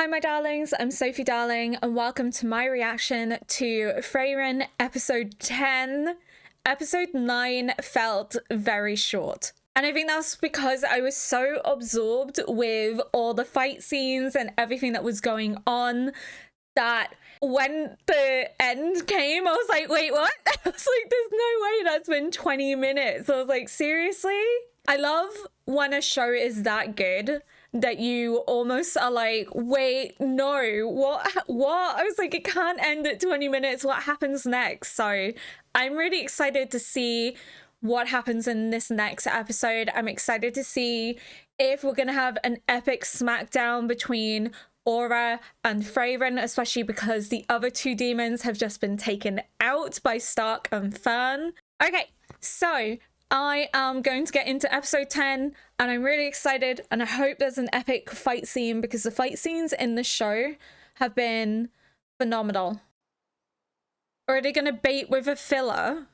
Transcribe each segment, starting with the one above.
Hi my darlings, I'm Sophie Darling and welcome to my reaction to Frieren episode 10. Episode 9 felt very short. And I think that's because I was so absorbed with all the fight scenes and everything that was going on that when the end came, I was like, wait, what? I was like, there's no way that's been 20 minutes. I was like, seriously? I love when a show is that good that you almost are like, wait, no, what? I was like, it can't end at 20 minutes. What happens next? So I'm really excited to see what happens in this next episode. I'm excited to see if we're going to have an epic smackdown between Aura and Frieren, especially because the other two demons have just been taken out by Stark and Fern. Okay, so I am going to get into episode 10 and I'm really excited and I hope there's an epic fight scene because the fight scenes in the show have been phenomenal. Or are they going to bait with a filler?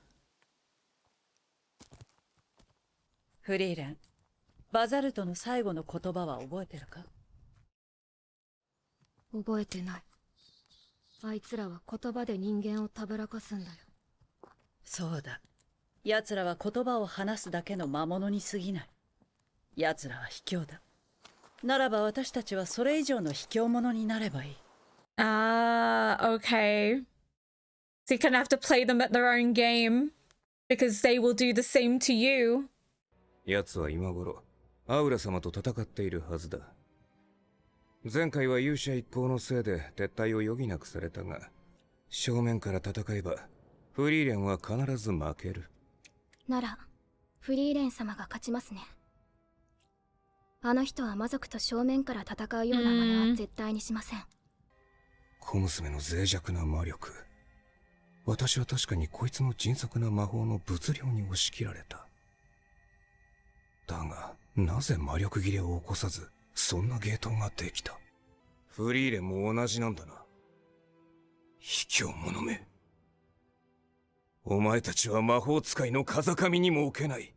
Frieren, バザルトの最後の言葉は覚えてるか？覚えてない。あいつらは言葉で人間をたぶらかすんだよ。そうだ。奴らは言葉を話すだけの魔物に過ぎない。奴らは卑怯だ。ならば私たちはそれ以上の卑怯者になればいい。Okay. So you kind of have to play them at their own game because they will do the same to you. 奴は今頃アウラ様と戦っているはずだ。前回は勇者一行のせいで撤退を余儀なくされたが、正面から戦えばフリーレンは必ず負ける。ならフリーレン様が勝ちますね。あの人は魔族と正面から戦うような真似は絶対にしません。小娘の脆弱な魔力。私は確かにこいつの迅速な魔法の物量に押し切られた。だがなぜ魔力切れを起こさずそんな芸当ができた。フリーレンも同じなんだな。卑怯者め。お前たちは魔法使いの風上にも置けない。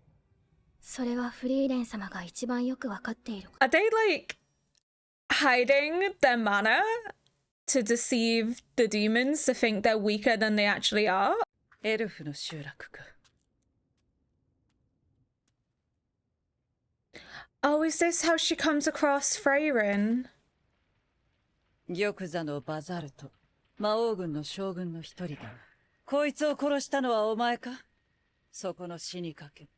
それはフリーレン様が一番よくわかっている。Are they like hiding their mana to deceive the demons to think they're weaker than they actually are? エルフの集落か。Oh, is this how she comes across Frieren? 玉座のバザルト、魔王軍の将軍の一人だ。こいつを殺したのはお前か？そこの死にかけ。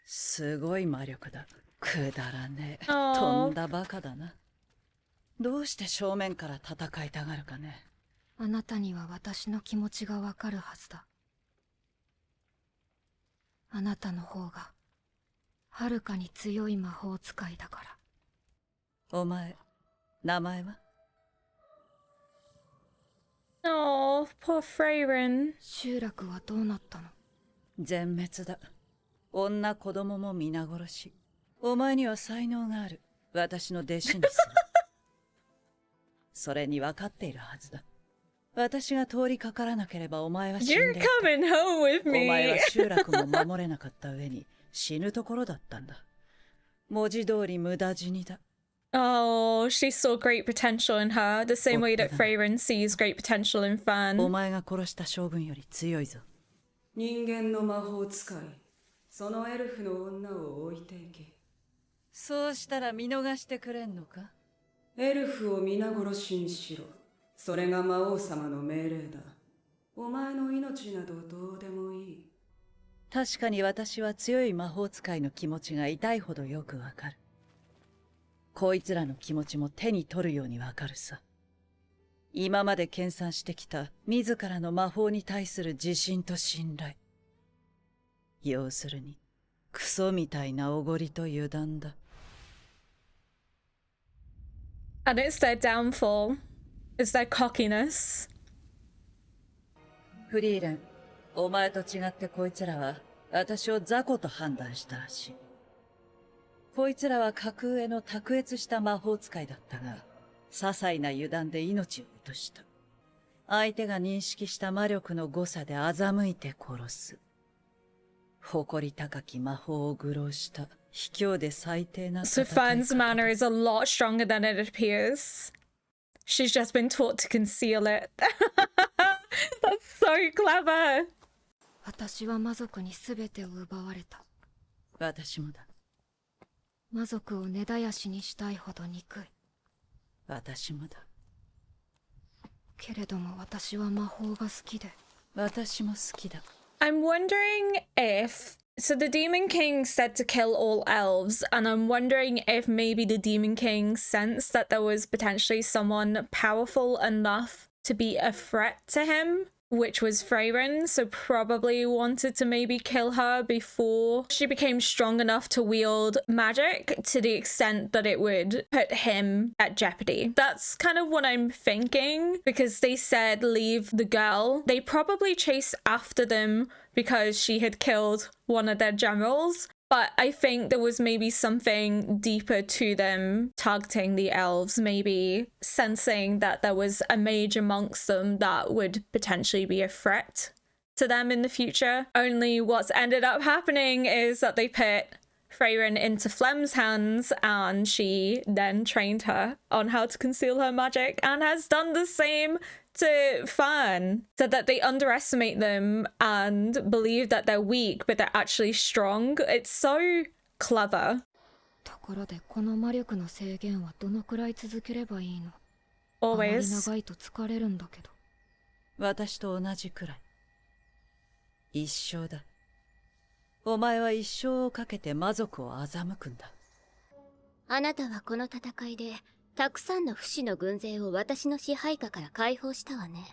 すごい魔力だ。くだらねえ。とんだバカだな。どうして正面から戦いたがるかね。あなたには私の気持ちがわかるはずだ。あなたの方がはるかに強い魔法使いだから。お前、名前は？ Oh, poor Frieren. 集落はどうなったの？全滅だ。女子供も皆殺し。お前には才能がある。私の弟子にする。それに分かっているはずだ。私が通りかからなければお前は死んでいた。You're coming home with お前 me. は集落も守れなかった上に死ぬところだったんだ。文字通り無駄死にだ。Oh, she saw great potential in her, the same way that Frieren sees great potential in お Fern. 前が殺した将軍より強いぞ。人間の魔法使い、そのエルフの女を置いていけ。そうしたら見逃してくれんのか？エルフを皆殺しにしろ。それが魔王様の命令だ。お前の命などどうでもいい。確かに私は強い魔法使いの気持ちが痛いほどよくわかる。こいつらの気持ちも手に取るようにわかるさ。今まで研鑽してきた自らの魔法に対する自信と信頼。要するにクソみたいなおごりと油断だ。And it's their downfall. It's their cockiness. フリーレン、お前と違ってこいつらは私を雑魚と判断したらしい。こいつらは格上の卓越した魔法使いだったが、些細な油断で命を落とした。相手が認識した魔力の誤差で欺いて殺す。誇り高き魔法を愚弄した卑怯で最低な So 戦い Fern's 方 manner だ。 is a lot stronger than it appears. She's just been taught to conceal it. That's so clever. 私は魔族に全てを奪われた。私もだ。魔族を根絶やしにしたいほど憎い。私もだ。けれども私は魔法が好きで。私も好きだ。 I'm wondering if... So the Demon King said to kill all elves, and I'm wondering if maybe the Demon King sensed that there was potentially someone powerful enough to be a threat to him, which was Frieren, so probably wanted to maybe kill her before she became strong enough to wield magic to the extent that it would put him at jeopardy. That's kind of what I'm thinking, because they said leave the girl. They probably chased after them because she had killed one of their generals. But I think there was maybe something deeper to them targeting the elves, maybe sensing that there was a mage amongst them that would potentially be a threat to them in the future. Only what's ended up happening is that they put Frieren into Flemme's hands, and she then trained her on how to conceal her magic and has done the same to Fern, so that they underestimate them and believe that they're weak, but they're actually strong. It's so clever. ところでこの魔力の制限はどのくらい続ければいいの？あまり Always. 長いと疲れるんだけど。私と同じくらい。一生だ。お前は一生をかけて魔族を欺くんだ。あなたはこの戦いでたくさんの不死の軍勢を私の支配下から解放したわね。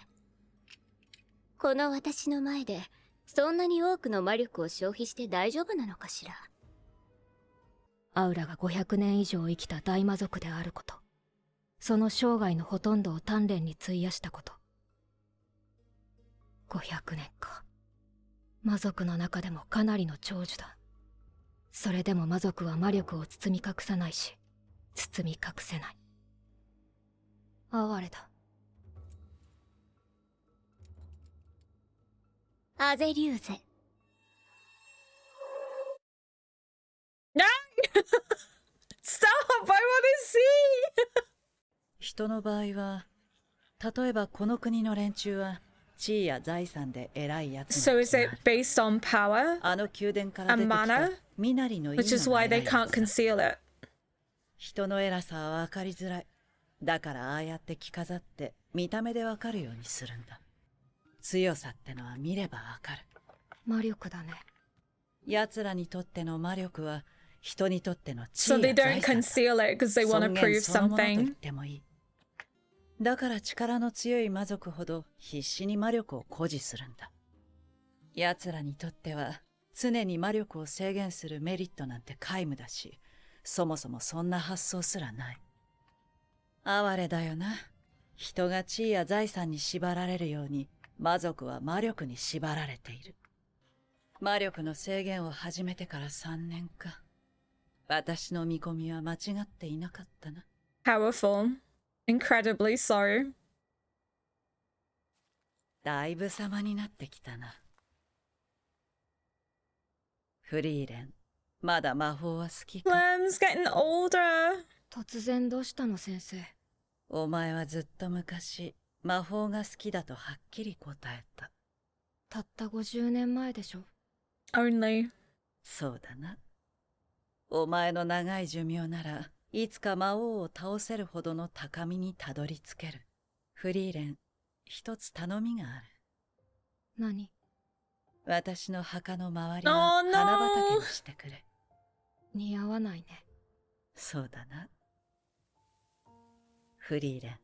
この私の前でそんなに多くの魔力を消費して大丈夫なのかしら。アウラが500年以上生きた大魔族であること、その生涯のほとんどを鍛錬に費やしたこと。500年か。魔族の中でもかなりの長寿だ。それでも魔族は魔力を包み隠さないし、包み隠せない。哀れだ。アゼリューゼ。Stop! I want to see! 人の場合は、例えばこの国の連中は地位や財産で偉いやつ So が is 決 it まる。 based on power? あの宮殿から出てき And た manner? 身なりのいい Which is のが why 偉 they いや can't つだ。 conceal it. 人の偉さは分かりづらい。だからああやって着飾って見た目で分かるようにするんだ。強さってのは見れば分かる。魔力だね。奴らにとっての魔力は人にとっての地 So 位 they や don't 財産だ。 conceal it because they want to 尊厳 prove そのものと言っ something. てもいい。だから力の強い魔族ほど必死に魔力を誇示するんだ。奴らにとっては常に魔力を制限するメリットなんて皆無だし、そもそもそんな発想すらない。哀れだよな。人が地位や財産に縛られるように、魔族は魔力に縛られている。魔力の制限を始めてから3年か。私の見込みは間違っていなかったな。Powerful. Incredibly so. だいぶ様になってきたな。フリーレン、まだ魔法は好きか？ Flemme's getting older. 突然どうしたの先生。お前はずっと昔、魔法が好きだとはっきり答えた。たった50年前でしょ。Only. そうだな。お前の長い寿命ならいつか魔王を倒せるほどの高みにたどり着ける。フリーレン、一つ頼みがある。何？私の墓の周り Oh は no! 花畑にしてくれ。似合わないね。そうだな。フリーレン、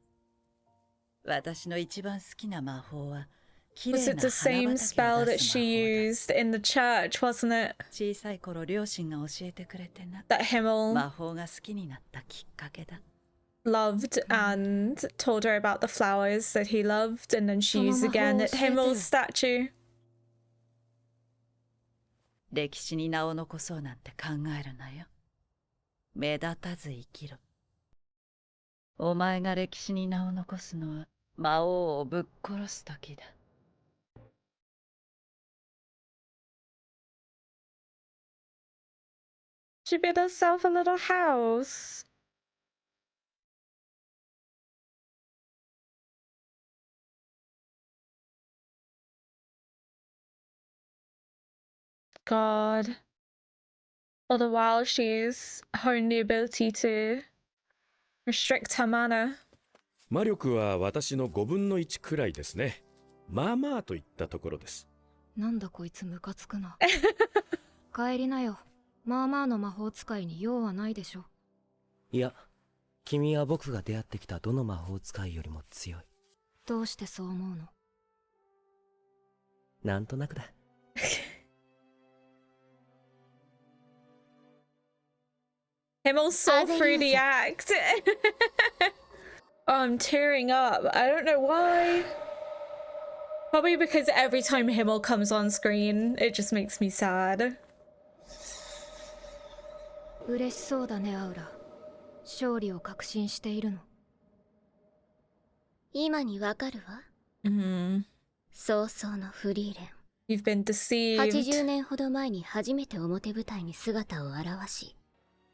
私の一番好きな魔法は綺 Was 麗 it な the 花 same 畑 spell を出 that す she 魔法だ。 used in the church, wasn't it? 小さい頃両親が教えてくれてな。 That Himmel 魔法が好きになったきっかけだ。 loved and told her about the flowers that he loved, and then she used again at Himmel's statue. 歴史に名を残そうなんて考えるなよ。目立たず生きろ。お前が歴史に名を残すのは魔王をぶっ殺す時だ。She built herself a little house. God. All the while she's honed the ability to restrict her mana. 魔力は私の5分の1くらいですね。まあまあといったところです。なんだこいつムカつくな。帰りなよ。まあまあの魔法使いに用はないでしょ。いや、君は僕が出会ってきたどの魔法使いよりも強い。どうしてそう思うの？なんとなくだ。Him all saw through the act. Oh, I'm tearing up. I don't know why. Probably because every time Himmel comes on screen, it just makes me sad. 嬉しそうだね、アウラ。勝利を確信しているの。今にわかるわ。早々のフリーレン。You've been deceived. 80年ほど前に初めて表舞台に姿を現し、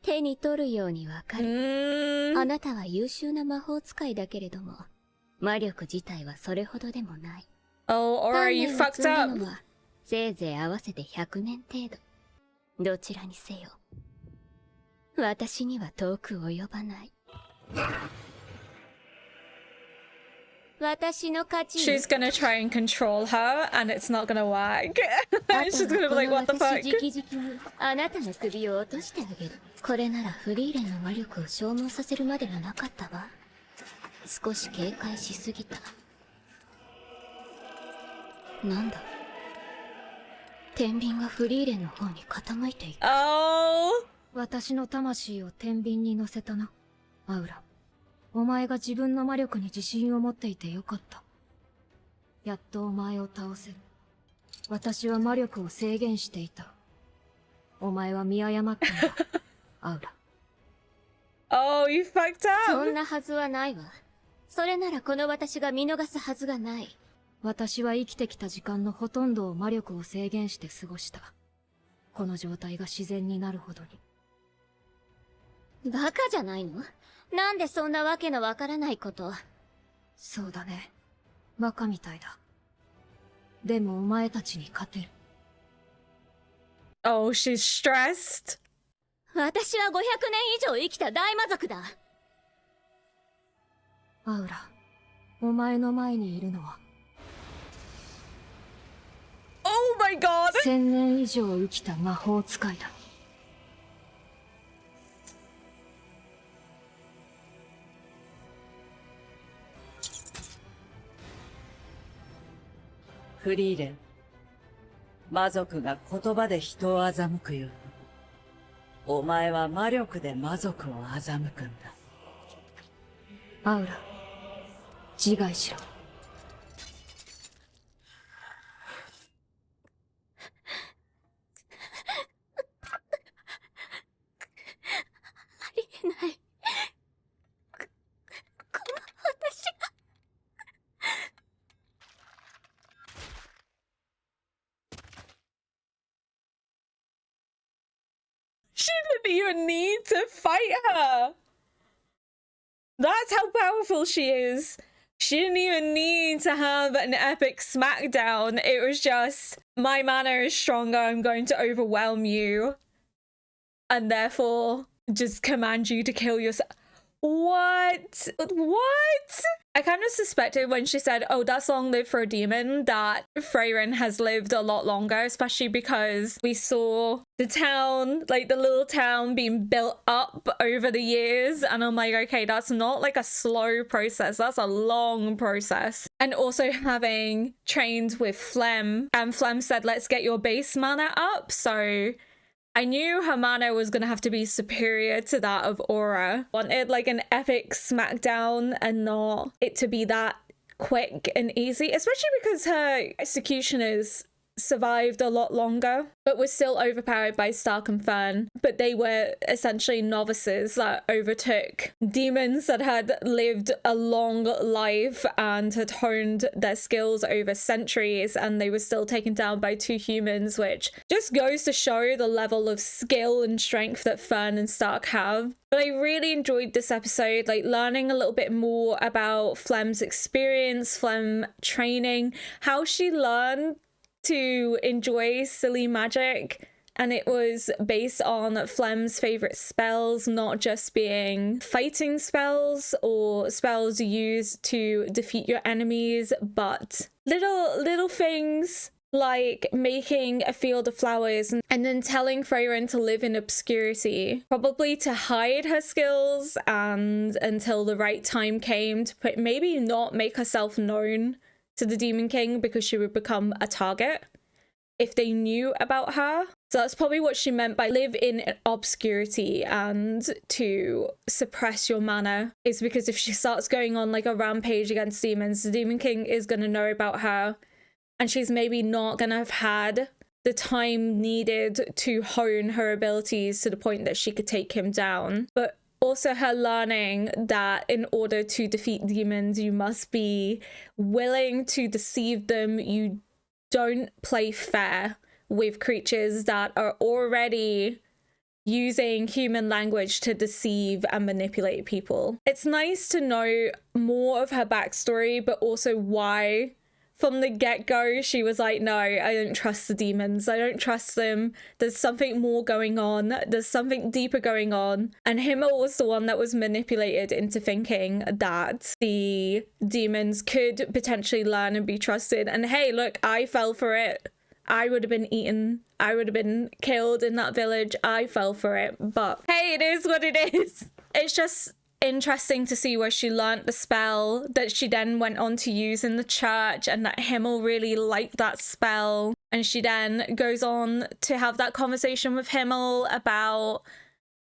手に取るようにわかる。あなたは優秀な魔法使いだけれども、魔力自体はそれほどでもない。Oh, Aura, you fucked up. せいぜい合わせて100年程度。どちらにせよ、私には遠く及ばない。私の勝ち。She's gonna try and control her, and it's not gonna work. She's gonna be like, what the fuck? あなたの首を落としてあげる。これならフリーレンの魔力を消耗させるまでもなかったわ。少し警戒しすぎた。なんだ、天秤がフリーレンの方に傾いていく。Oh! 私の魂を天秤に乗せたな、アウラ。お前が自分の魔力に自信を持っていてよかった。やっとお前を倒せる。私は魔力を制限していた。お前は見誤ったんだ、アウラ。Oh, you fucked up! そんなはずはないわ。それならこの私が見逃すはずがない。私は生きてきた時間のほとんどを魔力を制限して過ごした。この状態が自然になるほどに。バカじゃないの？なんでそんなわけのわからないこと。そうだね。バカみたいだ。でもお前たちに勝てる。Oh, she's stressed. 私は500年以上生きた大魔族だ。アウラ、お前の前にいるのは Oh my god! 1000年以上生きた魔法使いだ。フリーレン、魔族が言葉で人を欺くように、お前は魔力で魔族を欺くんだ。アウラ、自害しろ。ありえない。この私が。She didn't even need to fight her. That's how powerful she is. She didn't even need to have an epic smackdown. It was just, my mana is stronger, I'm going to overwhelm you. And therefore, just command you to kill yourself. What? What? I kind of suspected when she said, oh, that's long live for a demon, that Frieren has lived a lot longer, especially because we saw the town, like the little town being built up over the years. And I'm like, okay, that's not like a slow process. That's a long process. And also having trained with Flamme, and Flamme said, let's get your base mana up. So I knew her mana was going to have to be superior to that of Aura. Wanted like an epic smackdown and not it to be that quick and easy, especially because her execution is survived a lot longer, but were still overpowered by Stark and Fern. But they were essentially novices that overtook demons that had lived a long life and had honed their skills over centuries, and they were still taken down by two humans, which just goes to show the level of skill and strength that Fern and Stark have. But I really enjoyed this episode, like learning a little bit more about Flemme's experience, Flemme training, how she learned to enjoy silly magic, and it was based on Flemme's favorite spells, not just being fighting spells or spells used to defeat your enemies, but little things like making a field of flowers and then telling Frieren to live in obscurity, probably to hide her skills and until the right time came to maybe not make herself known to the Demon King because she would become a target if they knew about her. So that's probably what she meant by live in obscurity, and to suppress your mana is because if she starts going on like a rampage against demons, the Demon King is going to know about her, and she's maybe not going to have had the time needed to hone her abilities to the point that she could take him down. But also her learning that in order to defeat demons, you must be willing to deceive them. You don't play fair with creatures that are already using human language to deceive and manipulate people. It's nice to know more of her backstory, but also why from the get-go she was like, no, I don't trust the demons. I don't trust them. There's something more going on. There's something deeper going on. And Himmel was the one that was manipulated into thinking that the demons could potentially learn and be trusted. And hey, look, I fell for it. I would have been eaten. I would have been killed in that village. I fell for it. But hey, it is what it is. It's just interesting to see where she learnt the spell that she then went on to use in the church, and that Himmel really liked that spell. And she then goes on to have that conversation with Himmel about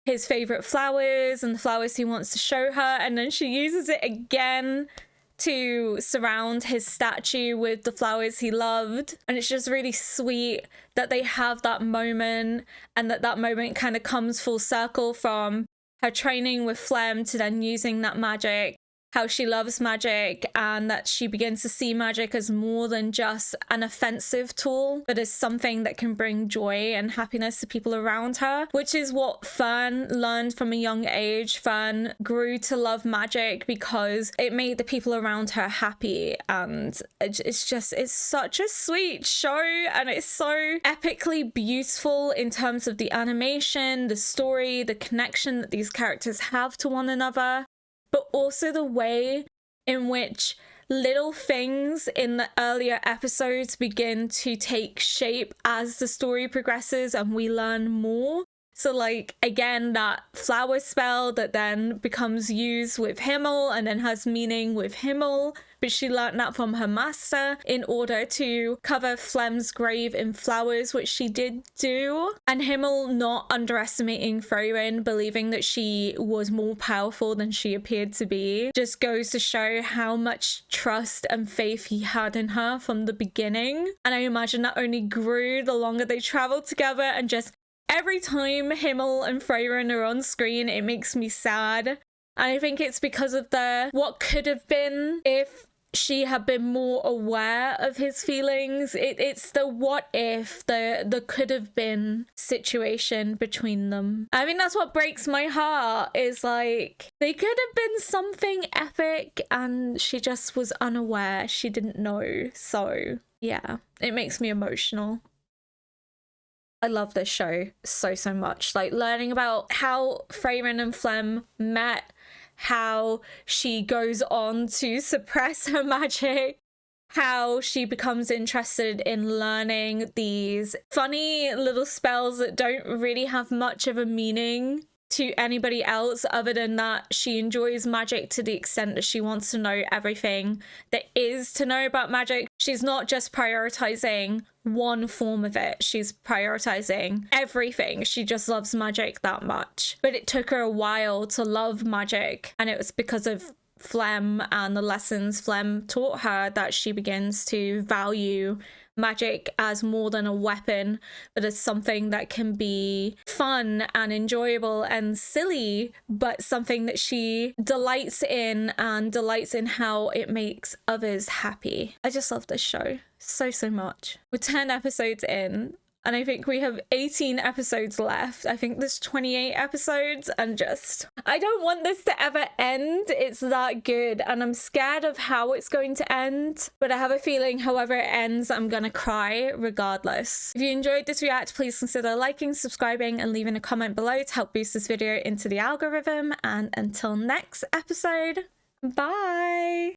his favorite flowers and the flowers he wants to show her. And then she uses it again to surround his statue with the flowers he loved. And it's just really sweet that they have that moment, and that moment kind of comes full circle from her training with Flamme to then using that magic, how she loves magic, and that she begins to see magic as more than just an offensive tool, but as something that can bring joy and happiness to people around her, which is what Fern learned from a young age. Fern grew to love magic because it made the people around her happy, and it's such a sweet show, and it's so epically beautiful in terms of the animation, the story, the connection that these characters have to one another, but also the way in which little things in the earlier episodes begin to take shape as the story progresses and we learn more. So like, again, that flower spell that then becomes used with Himmel and then has meaning with Himmel, but she learnt that from her master in order to cover Flemme's grave in flowers, which she did do. And Himmel not underestimating Frieren, believing that she was more powerful than she appeared to be, just goes to show how much trust and faith he had in her from the beginning. And I imagine that only grew the longer they traveled together, and just every time Himmel and Frieren are on screen, it makes me sad. And I think it's because of the what could have been if she had been more aware of his feelings. It's the what if, the could have been situation between them. I mean, that's what breaks my heart, is like, they could have been something epic and she just was unaware. She didn't know. So yeah, it makes me emotional. I love this show so much. Like, learning about how Frieren and Flamme met, how she goes on to suppress her magic, how she becomes interested in learning these funny little spells that don't really have much of a meaning to anybody else other than that she enjoys magic to the extent that she wants to know everything there is to know about magic. She's not just prioritizing one form of it, she's prioritizing everything. She just loves magic that much. But it took her a while to love magic, and it was because of Flamme and the lessons Flamme taught her that she begins to value magic as more than a weapon, but as something that can be fun and enjoyable and silly, but something that she delights in and delights in how it makes others happy. I just love this show so much. We're 10 episodes in, and I think we have 18 episodes left. I think there's 28 episodes, and just, I don't want this to ever end. It's that good, and I'm scared of how it's going to end, but I have a feeling however it ends, I'm gonna cry regardless. If you enjoyed this react, please consider liking, subscribing, and leaving a comment below to help boost this video into the algorithm. And until next episode, bye!